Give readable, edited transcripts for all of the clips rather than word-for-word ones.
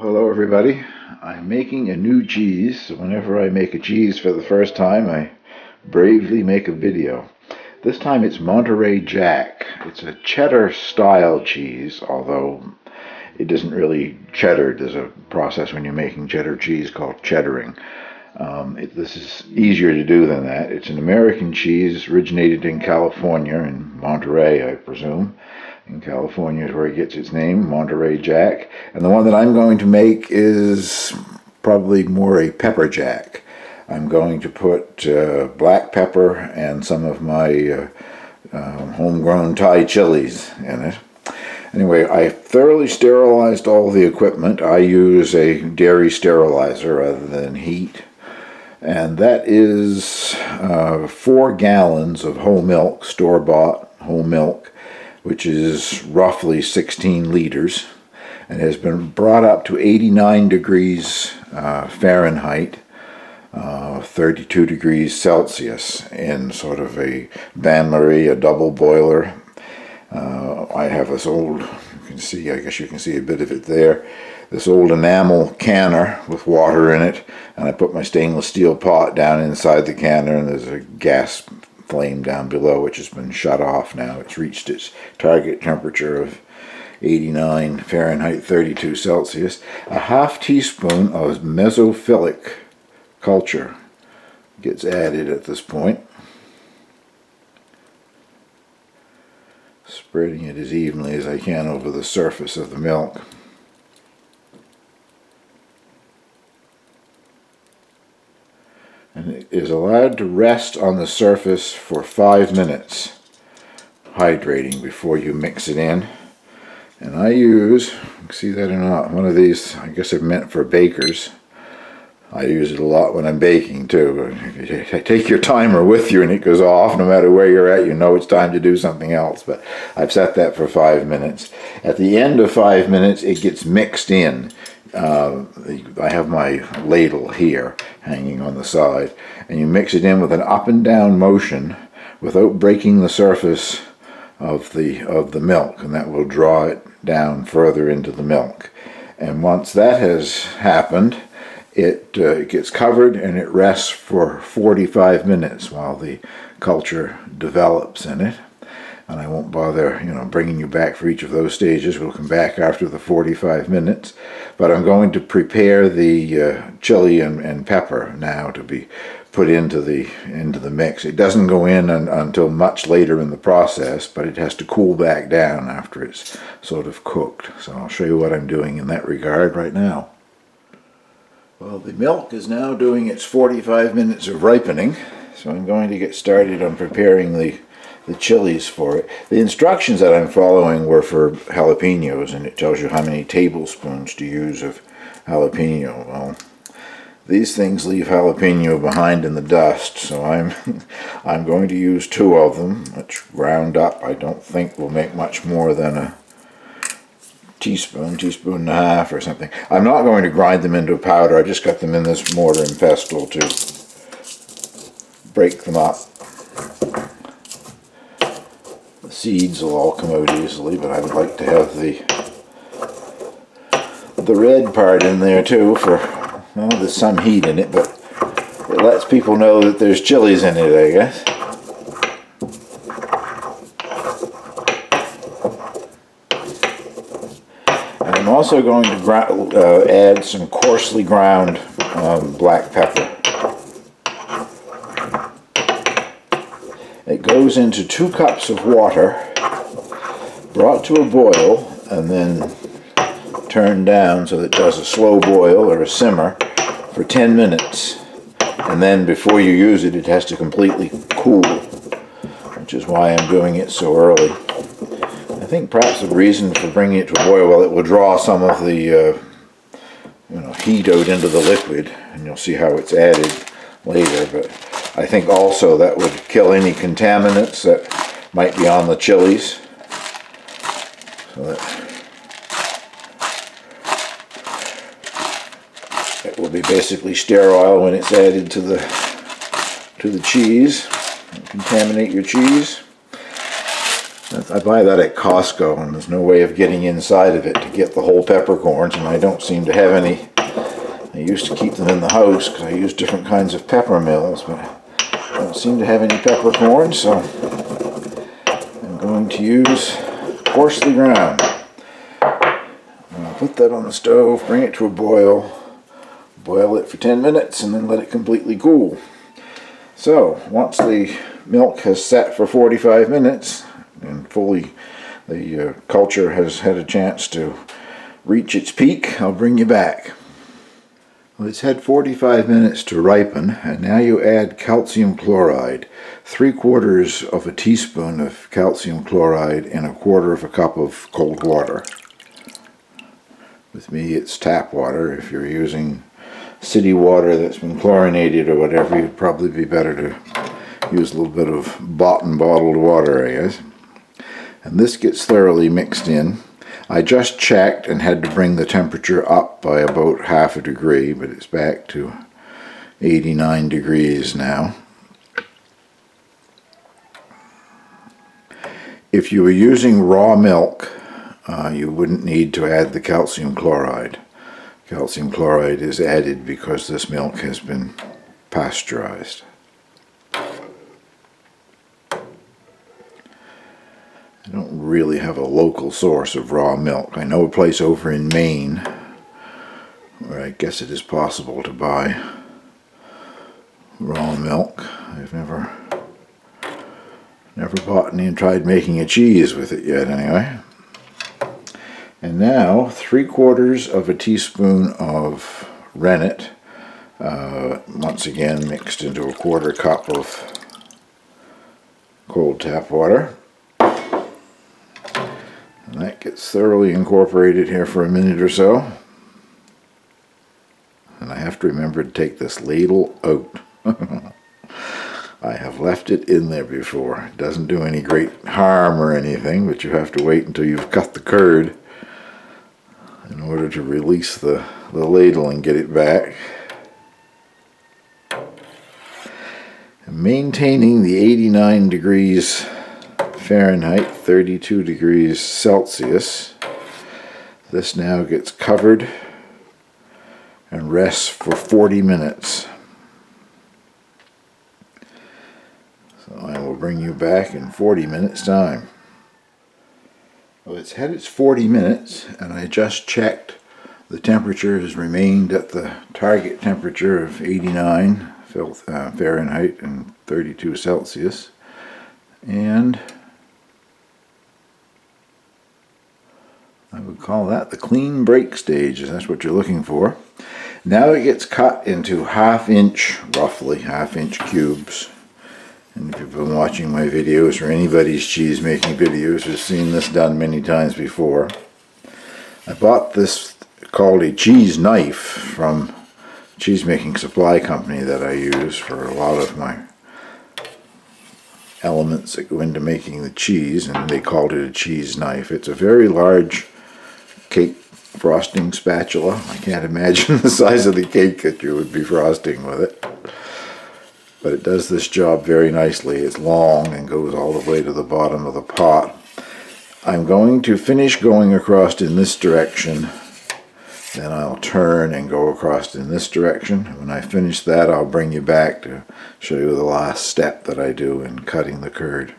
Hello everybody. I'm making a new cheese. So whenever I make a cheese for the first time, I bravely make a video. This time it's Monterey Jack. It's a cheddar style cheese, although it isn't really cheddar. There's a process when you're making cheddar cheese called cheddaring. This is easier to do than that. It's an American cheese, originated in California, in Monterey, I presume. In California is where it gets its name, Monterey Jack. And the one that I'm going to make is probably more a pepper jack. I'm going to put black pepper and some of my homegrown Thai chilies in it. Anyway, I thoroughly sterilized all the equipment. I use a dairy sterilizer rather than heat. And that is 4 gallons of whole milk, store-bought whole milk, which is roughly 16 liters, and has been brought up to 89 degrees Fahrenheit, 32 degrees Celsius in sort of a bain-marie, a double boiler. I have this old, you can see, I guess you can see a bit of it there, this old enamel canner with water in it, and I put my stainless steel pot down inside the canner, and there's a gas flame down below which has been shut off now. It's reached its target temperature of 89 Fahrenheit, 32 Celsius. A half teaspoon of mesophilic culture gets added at this point, spreading it as evenly as I can over the surface of the milk. And it is allowed to rest on the surface for 5 minutes, hydrating before you mix it in. And I use, you can see that or not, one of these, I guess they're meant for bakers. I use it a lot when I'm baking too. Take your timer with you and it goes off. No matter where you're at, you know it's time to do something else. But I've set that for 5 minutes. At the end of 5 minutes, it gets mixed in. I have my ladle here hanging on the side, and you mix it in with an up and down motion without breaking the surface of the milk, and that will draw it down further into the milk. And once that has happened, it gets covered and it rests for 45 minutes while the culture develops in it. And I won't bother, bringing you back for each of those stages. We'll come back after the 45 minutes. But I'm going to prepare the chili and pepper now to be put into the mix. It doesn't go in until much later in the process, but it has to cool back down after it's sort of cooked. So I'll show you what I'm doing in that regard right now. Well, the milk is now doing its 45 minutes of ripening, so I'm going to get started on preparing the chilies for it. The instructions that I'm following were for jalapenos, and it tells you how many tablespoons to use of jalapeno. Well, these things leave jalapeno behind in the dust, so I'm going to use 2 of them, which ground up I don't think will make much more than a teaspoon and a half or something. I'm not going to grind them into a powder. I just got them in this mortar and pestle to break them up. The seeds will all come out easily, but I would like to have the red part in there too, for, well, there's some heat in it, but it lets people know that there's chilies in it, I guess. And I'm also going to add some coarsely ground black pepper. It goes into 2 cups of water, brought to a boil, and then turned down so that it does a slow boil or a simmer for 10 minutes. And then before you use it, it has to completely cool, which is why I'm doing it so early. I think perhaps the reason for bringing it to a boil, well, it will draw some of the heat out into the liquid, and you'll see how it's added later, but I think also that would kill any contaminants that might be on the chilies. So that it will be basically sterile when it's added to the cheese. Contaminate your cheese. I buy that at Costco, and there's no way of getting inside of it to get the whole peppercorns, and I don't seem to have any. I used to keep them in the house because I use different kinds of pepper mills, but I don't seem to have any peppercorns, so I'm going to use coarsely ground. I'll put that on the stove, bring it to a boil, boil it for 10 minutes, and then let it completely cool. So, once the milk has set for 45 minutes, and the culture has had a chance to reach its peak, I'll bring you back. Well, it's had 45 minutes to ripen, and now you add calcium chloride. 3/4 of a teaspoon of calcium chloride in 1/4 of a cup of cold water. With me, it's tap water. If you're using city water that's been chlorinated or whatever, it'd probably be better to use a little bit of bought and bottled water, I guess. And this gets thoroughly mixed in. I just checked and had to bring the temperature up by about 1/2 degree, but it's back to 89 degrees now. If you were using raw milk, you wouldn't need to add the calcium chloride. Calcium chloride is added because this milk has been pasteurized. I don't really have a local source of raw milk. I know a place over in Maine where I guess it is possible to buy raw milk. I've never bought any and tried making a cheese with it yet anyway. And now 3/4 of a teaspoon of rennet, once again mixed into 1/4 cup of cold tap water. And that gets thoroughly incorporated here for a minute or so. And I have to remember to take this ladle out. I have left it in there before. It doesn't do any great harm or anything, but you have to wait until you've cut the curd in order to release the ladle and get it back. And maintaining the 89 degrees Fahrenheit, 32 degrees Celsius. This now gets covered and rests for 40 minutes. So I will bring you back in 40 minutes time. Well, it's had its 40 minutes, and I just checked. The temperature has remained at the target temperature of 89 Fahrenheit and 32 Celsius. And I would call that the clean break stage, if that's what you're looking for. Now it gets cut into roughly half inch cubes. And if you've been watching my videos, or anybody's cheese making videos, has seen this done many times before. I bought this called a cheese knife from a cheese making supply company that I use for a lot of my elements that go into making the cheese, and they called it a cheese knife. It's a very large cake frosting spatula. I can't imagine the size of the cake that you would be frosting with it. But it does this job very nicely. It's long and goes all the way to the bottom of the pot. I'm going to finish going across in this direction, then I'll turn and go across in this direction. When I finish that, I'll bring you back to show you the last step that I do in cutting the curd.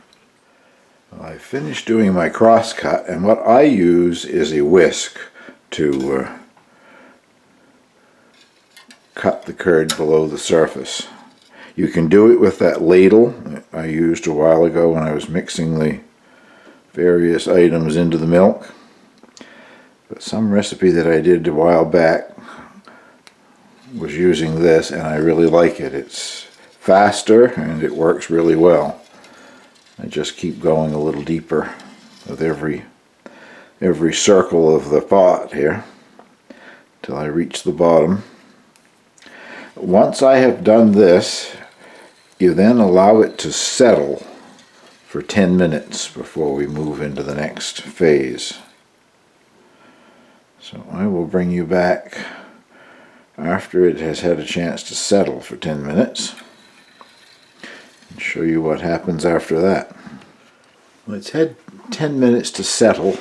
Well, I finished doing my cross cut, and what I use is a whisk to cut the curd below the surface. You can do it with that ladle I used a while ago when I was mixing the various items into the milk. But some recipe that I did a while back was using this, and I really like it. It's faster and it works really well. I just keep going a little deeper with every circle of the pot here till I reach the bottom. Once I have done this, you then allow it to settle for 10 minutes before we move into the next phase. So I will bring you back after it has had a chance to settle for 10 minutes and show you what happens after that. Well, it's had 10 minutes to settle,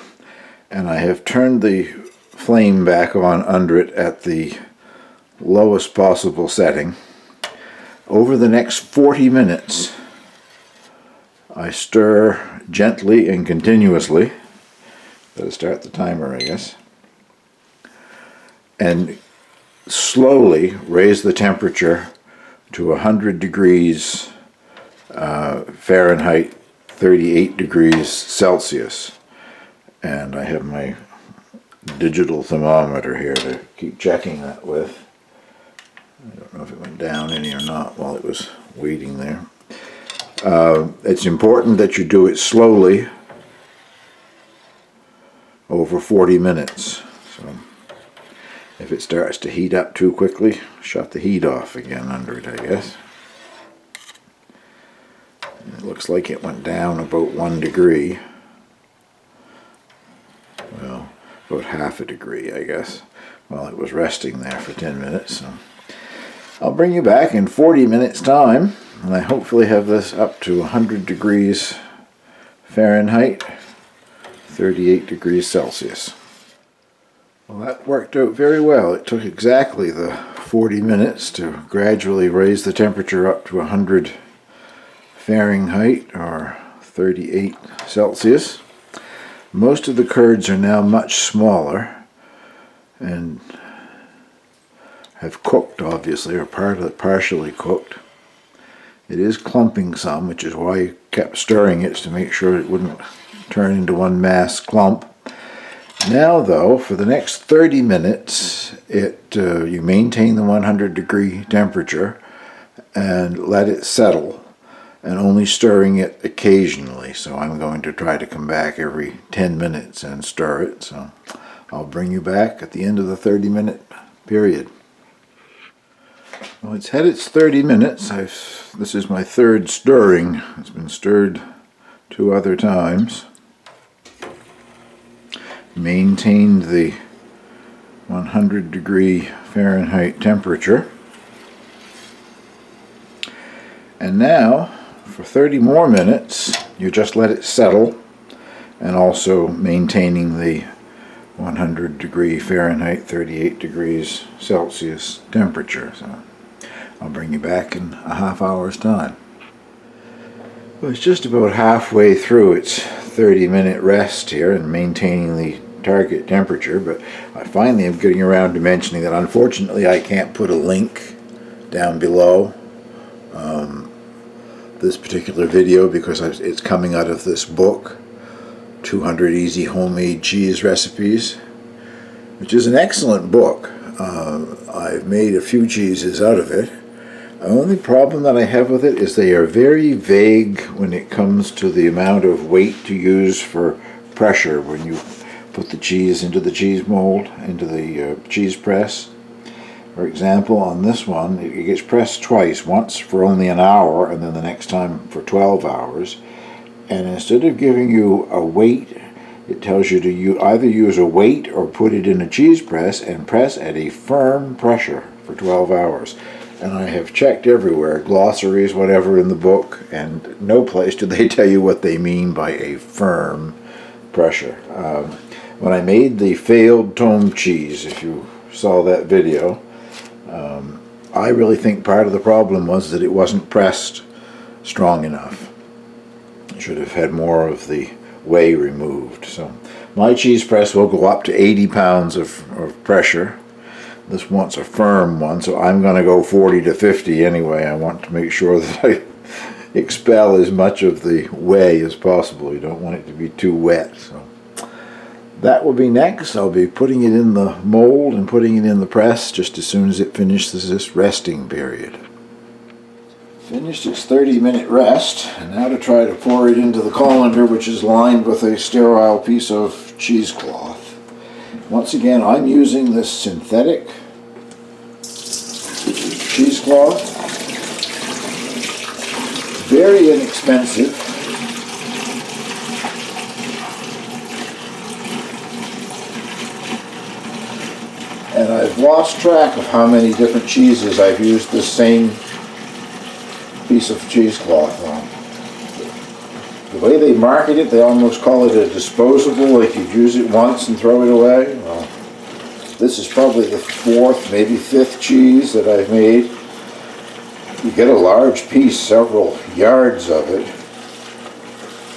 and I have turned the flame back on under it at the lowest possible setting. Over the next 40 minutes, I stir gently and continuously. Better start the timer, I guess. And slowly raise the temperature to 100 degrees Fahrenheit, 38 degrees Celsius. And I have my digital thermometer here to keep checking that with. I don't know if it went down any or not while it was waiting there. It's important that you do it slowly over 40 minutes. So if it starts to heat up too quickly, shut the heat off again under it, I guess. And it looks like it went down about 1 degree. Well, about half a degree, I guess, while it was resting there for 10 minutes. So I'll bring you back in 40 minutes time, and I hopefully have this up to 100 degrees Fahrenheit, 38 degrees Celsius. Well, that worked out very well. It took exactly the 40 minutes to gradually raise the temperature up to 100 Fahrenheit or 38 Celsius. Most of the curds are now much smaller and have cooked, obviously, or partially cooked. It is clumping some, which is why I kept stirring it, to make sure it wouldn't turn into one mass clump. Now, though, for the next 30 minutes, you maintain the 100 degree temperature and let it settle, and only stirring it occasionally. So I'm going to try to come back every 10 minutes and stir it. So I'll bring you back at the end of the 30-minute period. Well, it's had its 30 minutes. This is my third stirring. It's been stirred 2 other times. Maintained the 100 degree Fahrenheit temperature. And now, for 30 more minutes, you just let it settle, and also maintaining the 100 degree Fahrenheit, 38 degrees Celsius temperature. So I'll bring you back in a half hour's time. Well, it's just about halfway through its 30-minute rest here and maintaining the target temperature, but I finally am getting around to mentioning that unfortunately I can't put a link down below this particular video because it's coming out of this book, 200 Easy Homemade Cheese Recipes, which is an excellent book. I've made a few cheeses out of it. The only problem that I have with it is they are very vague when it comes to the amount of weight to use for pressure when you put the cheese into the cheese mold, into the cheese press. For example, on this one, it gets pressed twice, once for only an hour and then the next time for 12 hours. And instead of giving you a weight, it tells you to either use a weight or put it in a cheese press and press at a firm pressure for 12 hours. And I have checked everywhere, glossaries, whatever in the book, and no place do they tell you what they mean by a firm pressure. When I made the failed tome cheese, if you saw that video, I really think part of the problem was that it wasn't pressed strong enough. It should have had more of the whey removed. So my cheese press will go up to 80 pounds of pressure. This wants a firm one, so I'm going to go 40 to 50 anyway. I want to make sure that I expel as much of the whey as possible. You don't want it to be too wet. So that will be next. I'll be putting it in the mold and putting it in the press just as soon as it finishes this resting period. Finished its 30-minute rest, and now to try to pour it into the colander, which is lined with a sterile piece of cheesecloth. Once again, I'm using this synthetic cheesecloth. Very inexpensive. And I've lost track of how many different cheeses I've used this same piece of cheesecloth on. Because way they market it, they almost call it a disposable, like you'd use it once and throw it away. Well, this is probably the fourth, maybe fifth cheese that I've made. You get a large piece, several yards of it,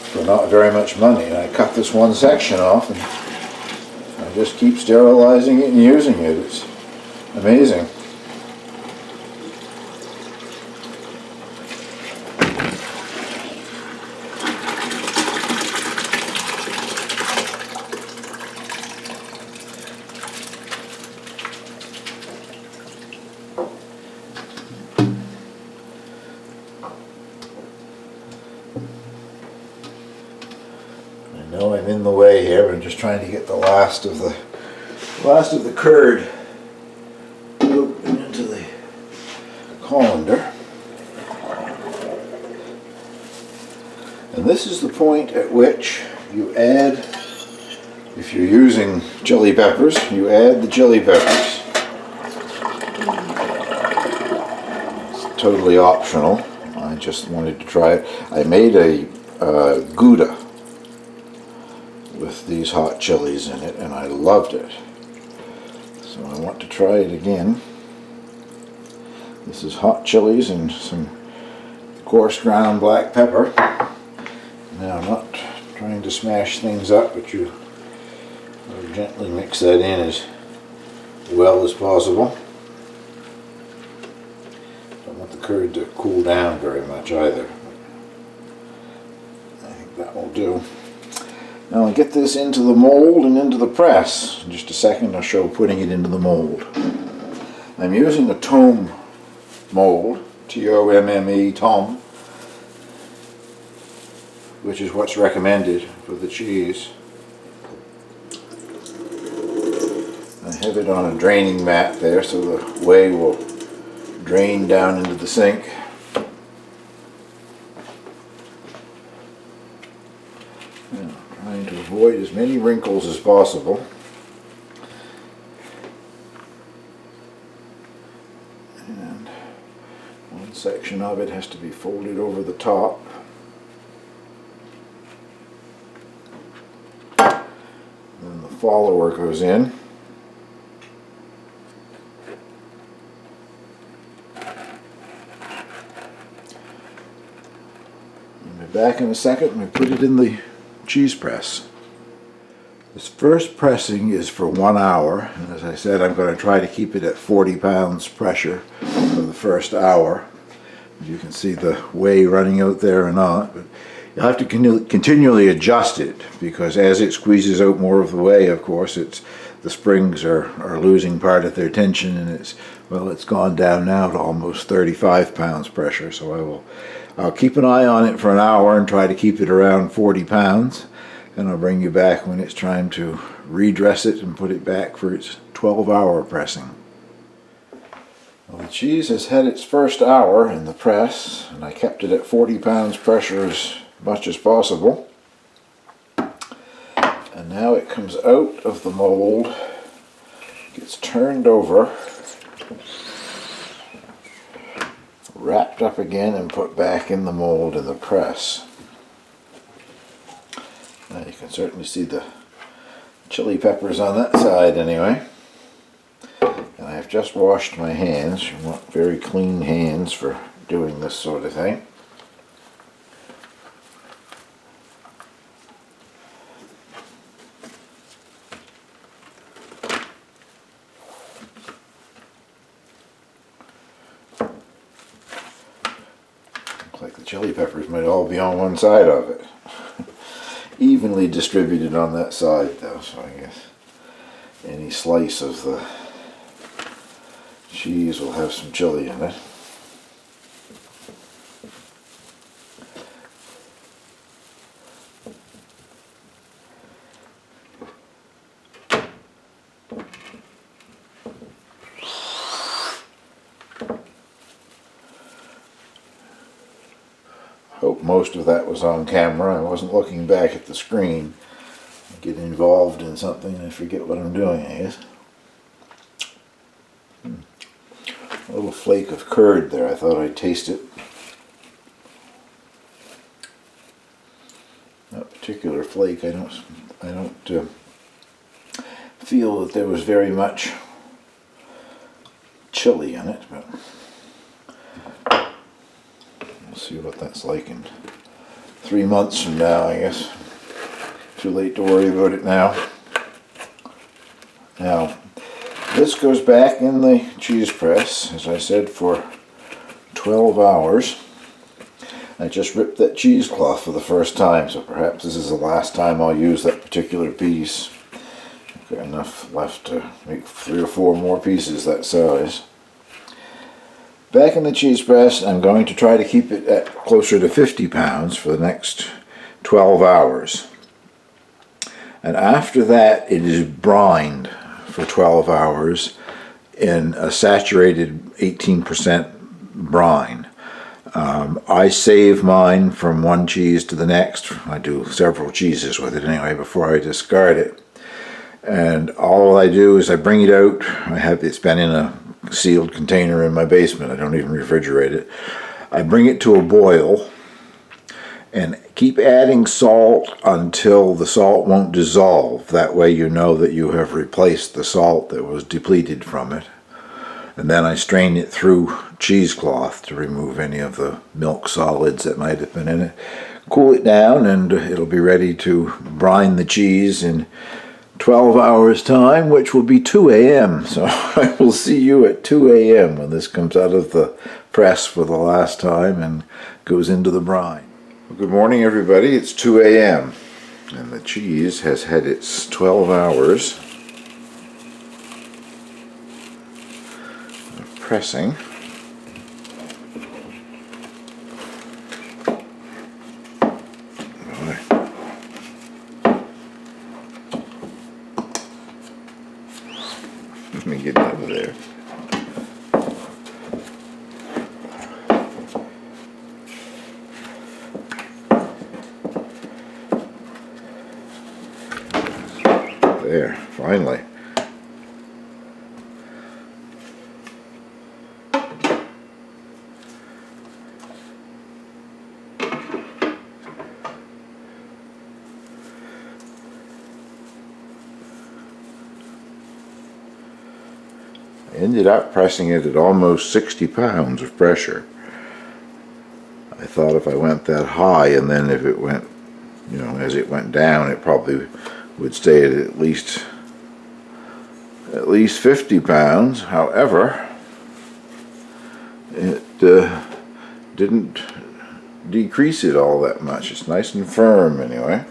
for not very much money. And I cut this one section off and I just keep sterilizing it and using it. It's amazing. I know I'm in the way here. I'm just trying to get the last of the curd into the colander. And this is the point at which you add, if you're using chili peppers, you add the chili peppers. It's totally optional. I just wanted to try it. I made a Gouda with these hot chilies in it, and I loved it. So I want to try it again. This is hot chilies and some coarse ground black pepper. Now I'm not trying to smash things up, but you gently mix that in as well as possible. Don't want the curd to cool down very much either. I think that will do. Now I'll get this into the mold and into the press. In just a second I'll show putting it into the mold. I'm using a Tome mold, T-O-M-M-E, Tome, which is what's recommended for the cheese. I have it on a draining mat there so the whey will drain down into the sink. Trying to avoid as many wrinkles as possible. And one section of it has to be folded over the top. Then the follower goes in. I'll be back in a second and we put it in the cheese press. This first pressing is for 1 hour, and as I said, I'm going to try to keep it at 40 pounds pressure for the first hour. You can see the whey running out there or not, but you'll have to continually adjust it, because as it squeezes out more of the whey, of course, the springs are losing part of their tension, and it's gone down now to almost 35 pounds pressure. So I'll keep an eye on it for an hour and try to keep it around 40 pounds, and I'll bring you back when it's time to redress it and put it back for its 12-hour pressing. Well, the cheese has had its first hour in the press, and I kept it at 40 pounds pressure as much as possible. And now it comes out of the mold, gets turned over, wrapped up again and put back in the mold in the press. Now you can certainly see the chili peppers on that side anyway. And I've just washed my hands. You want very clean hands for doing this sort of thing. Like the chili peppers might all be on one side of it. Evenly distributed on that side though, so I guess any slice of the cheese will have some chili in it. Hope most of that was on camera. I wasn't looking back at the screen. I get involved in something and I forget what I'm doing, I guess. A little flake of curd there. I thought I'd taste it. particular flake. I don't feel that there was very much chili in it, but we'll see what that's like in 3 months from now, I guess. Too late to worry about it now. Now, this goes back in the cheese press, as I said, for 12 hours. I just ripped that cheesecloth for the first time, so perhaps this is the last time I'll use that particular piece. I've got enough left to make 3 or 4 more pieces that size. Back in the cheese press, I'm going to try to keep it at closer to 50 pounds for the next 12 hours. And after that, it is brined for 12 hours in a saturated 18% brine. I save mine from one cheese to the next. I do several cheeses with it anyway before I discard it. And all I do is I bring it out. It's been in a sealed container in my basement. I don't even refrigerate it. I bring it to a boil and keep adding salt until the salt won't dissolve. That way you know that you have replaced the salt that was depleted from it. And then I strain it through cheesecloth to remove any of the milk solids that might have been in it. Cool it down and it'll be ready to brine the cheese in 12 hours time, which will be 2 a.m. So I will see you at 2 a.m. when this comes out of the press for the last time and goes into the brine. Well, good morning, everybody. It's 2 a.m. and the cheese has had its 12 hours of pressing. Let me get out of there. There, finally. I ended up pressing it at almost 60 pounds of pressure. I thought if I went that high and then if it went, as it went down, it probably would stay at least 50 pounds. However, it didn't decrease it all that much. It's nice and firm anyway.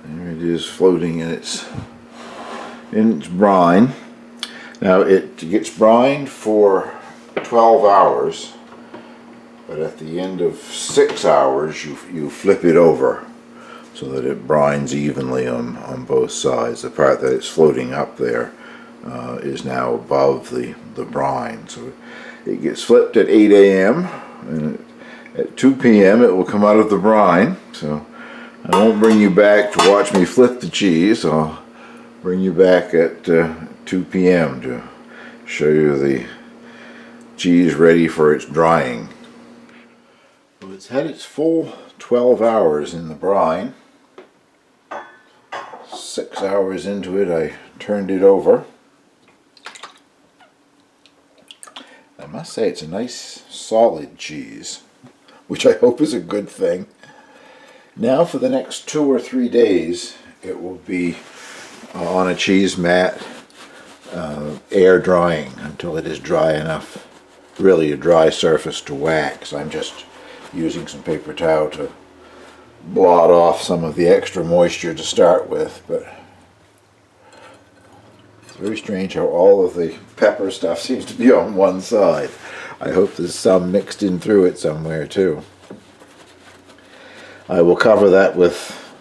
There it is, floating in its brine. Now it gets brined for 12 hours, but at the end of 6 hours you flip it over so that it brines evenly on both sides. The part that it's floating up there is now above the brine. So it gets flipped at 8 a.m. and at 2 p.m. it will come out of the brine. So I won't bring you back to watch me flip the cheese. I'll bring you back at 2 p.m. to show you the cheese ready for its drying. Well, it's had its full 12 hours in the brine. 6 hours into it, I turned it over. I must say it's a nice solid cheese, which I hope is a good thing. Now for the next 2 or 3 days, it will be on a cheese mat, air drying until it is dry enough, really a dry surface to wax. I'm just using some paper towel to blot off some of the extra moisture to start with, but it's very strange how all of the pepper stuff seems to be on one side. I hope there's some mixed in through it somewhere too. I will cover that with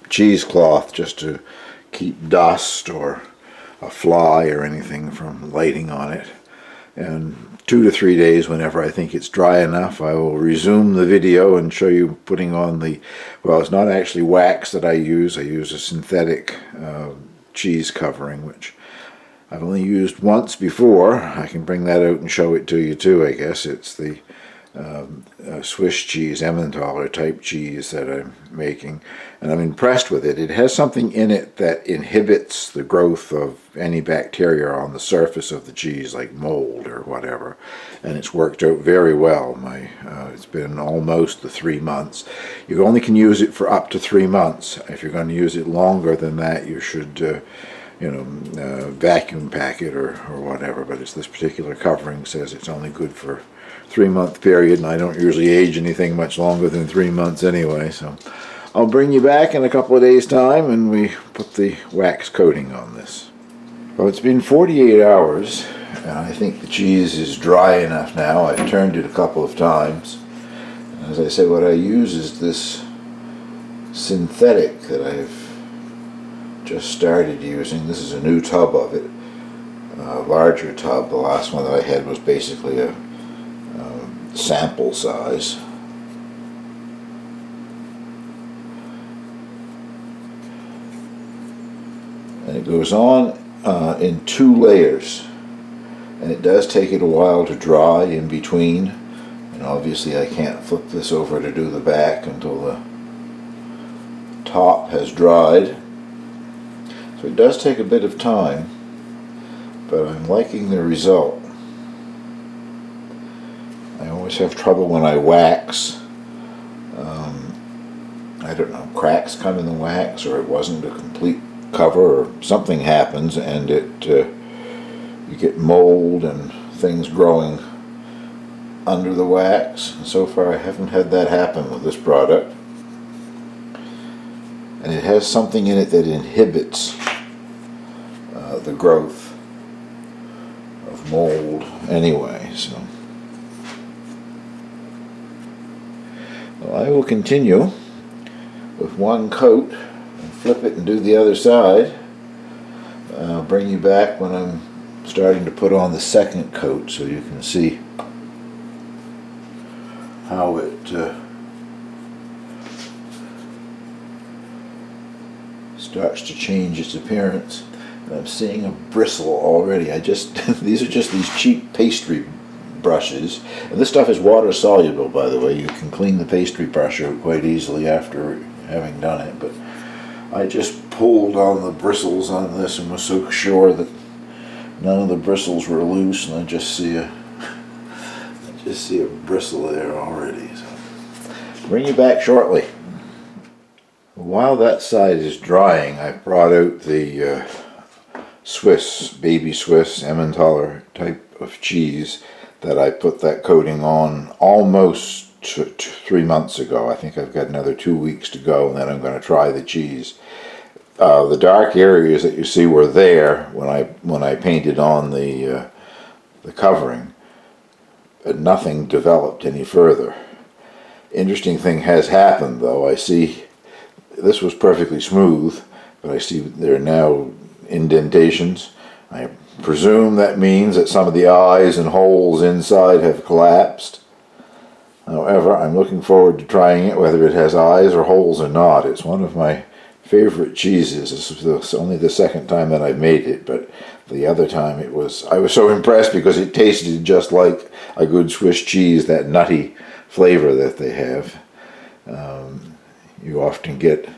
cheesecloth just to keep dust or a fly or anything from lighting on it. And 2 to 3 days, whenever I think it's dry enough, I will resume the video and show you putting on the, well, it's not actually wax that I use a synthetic cheese covering, which I've only used once before. I can bring that out and show it to you too, I guess. It's the Swiss cheese, Emmentaler type cheese that I'm making, and I'm impressed with it. It has something in it that inhibits the growth of any bacteria on the surface of the cheese, like mold or whatever, and it's worked out very well. It's been almost the 3 months. You only can use it for up to 3 months. If you're going to use it longer than that, you should vacuum pack it or whatever, but it's this particular covering says it's only good for 3-month period, and I don't usually age anything much longer than 3 months anyway, so I'll bring you back in a couple of days time and we put the wax coating on this. Well, it's been 48 hours and I think the cheese is dry enough now. I've turned it a couple of times. As I said, what I use is this synthetic that I've just started using. This is a new tub of it, a larger tub. The last one that I had was basically a sample size. And it goes on in 2 layers, and it does take it a while to dry in between, and obviously I can't flip this over to do the back until the top has dried. So it does take a bit of time, but I'm liking the result. I always have trouble when I wax. I don't know, cracks come in the wax, or it wasn't a complete cover, or something happens and you get mold and things growing under the wax. So far I haven't had that happen with this product. And it has something in it that inhibits the growth of mold anyway, so well, I will continue with one coat and flip it and do the other side. I'll bring you back when I'm starting to put on the second coat so you can see how it starts to change its appearance. And I'm seeing a bristle already. These are just these cheap pastry brushes, and this stuff is water soluble, by the way. You can clean the pastry brush out quite easily after having done it, but I just pulled on the bristles on this and was so sure that none of the bristles were loose, and I just see a bristle there already. So bring you back shortly. While that side is drying, I brought out the baby Swiss Emmentaler type of cheese that I put that coating on almost 3 months ago. I think I've got another 2 weeks to go, and then I'm going to try the cheese. The dark areas that you see were there when I painted on the covering, but nothing developed any further. Interesting thing has happened though. I see this was perfectly smooth, but I see there are now indentations. I presume that means that some of the eyes and holes inside have collapsed. However, I'm looking forward to trying it, whether it has eyes or holes or not. It's one of my favorite cheeses. This was only the second time that I've made it, but the other time I was so impressed because it tasted just like a good Swiss cheese, that nutty flavor that they have. You often get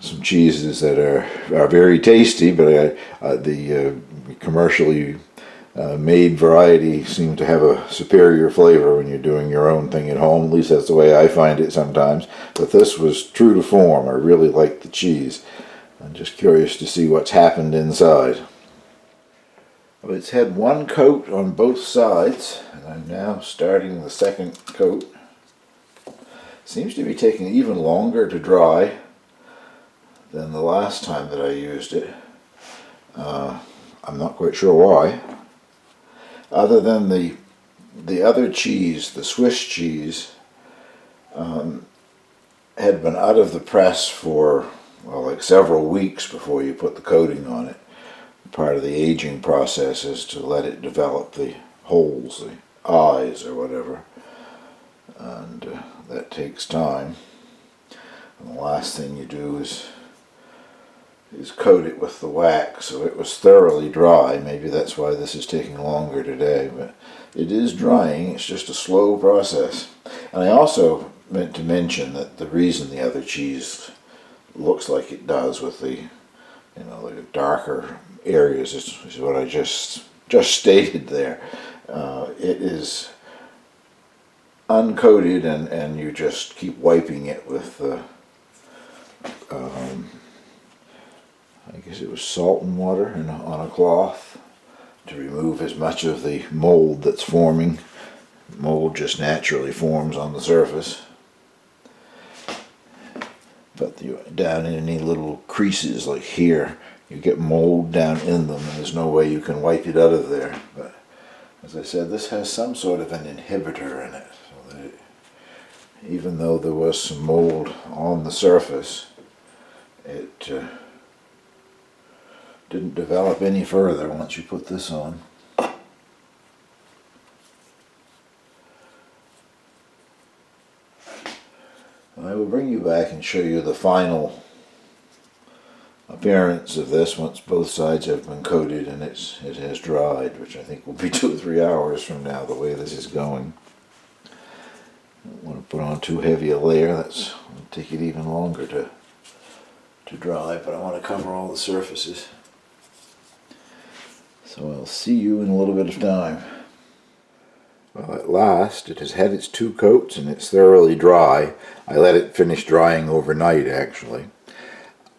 some cheeses that are very tasty, but the commercially made variety seem to have a superior flavor when you're doing your own thing at home. At least that's the way I find it sometimes. But this was true to form. I really liked the cheese. I'm just curious to see what's happened inside. Well, it's had one coat on both sides, and I'm now starting the second coat. Seems to be taking even longer to dry than the last time that I used it. I'm not quite sure why. Other than the other cheese, the Swiss cheese, had been out of the press for, well, like several weeks before you put the coating on it. Part of the aging process is to let it develop the holes, the eyes or whatever, and that takes time. And the last thing you do is is coated with the wax, so it was thoroughly dry. Maybe that's why this is taking longer today, but it is drying. It's just a slow process. And I also meant to mention that the reason the other cheese looks like it does with the, the darker areas is what I just stated there. It is uncoated, and you just keep wiping it with I guess it was salt and water on a cloth to remove as much of the mold that's forming. Mold just naturally forms on the surface. But down in any little creases like here, you get mold down in them, and there's no way you can wipe it out of there. But as I said, this has some sort of an inhibitor in it, so that even though there was some mold on the surface, it didn't develop any further once you put this on. I will bring you back and show you the final appearance of this once both sides have been coated and it has dried, which I think will be 2 or 3 hours from now, the way this is going. I don't want to put on too heavy a layer. That's will take it even longer to dry, but I want to cover all the surfaces. So I'll see you in a little bit of time. Well, at last it has had its 2 coats and it's thoroughly dry. I let it finish drying overnight, actually.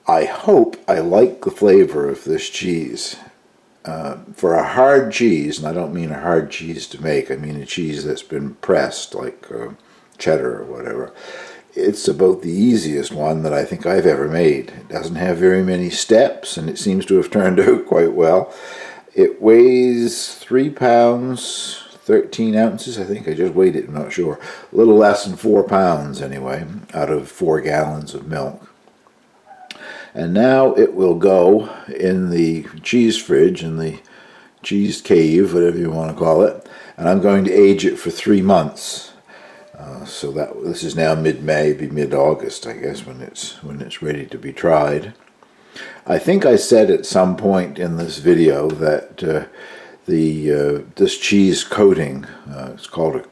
I hope I like the flavor of this cheese. For a hard cheese, and I don't mean a hard cheese to make, I mean a cheese that's been pressed, like cheddar or whatever. It's about the easiest one that I think I've ever made. It doesn't have very many steps, and it seems to have turned out quite well. It weighs 3 pounds, 13 ounces, I think. I just weighed it, I'm not sure. A little less than 4 pounds, anyway, out of 4 gallons of milk. And now it will go in the cheese fridge, in the cheese cave, whatever you want to call it. And I'm going to age it for 3 months. So this is now mid-May, be mid-August, I guess, when it's ready to be tried. I think I said at some point in this video that this cheese coating, it's called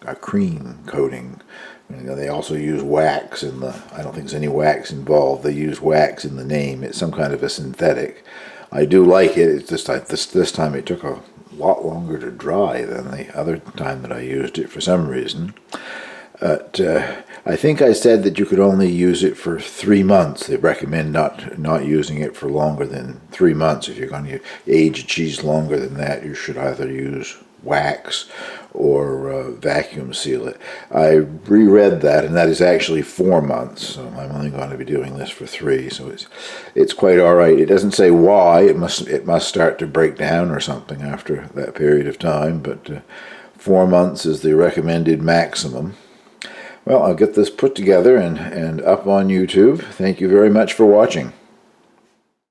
a cream coating. They also use wax in the, I don't think there's any wax involved. They use wax in the name. It's some kind of a synthetic. I do like it. It's just like this time it took a lot longer to dry than the other time that I used it for some reason. But I think I said that you could only use it for 3 months. They recommend not using it for longer than 3 months. If you're going to age a cheese longer than that, you should either use wax or vacuum seal it. I reread that, and that is actually 4 months. So I'm only going to be doing this for 3. So it's quite all right. It doesn't say why. It must start to break down or something after that period of time. But 4 months is the recommended maximum. Well, I'll get this put together and up on YouTube. Thank you very much for watching.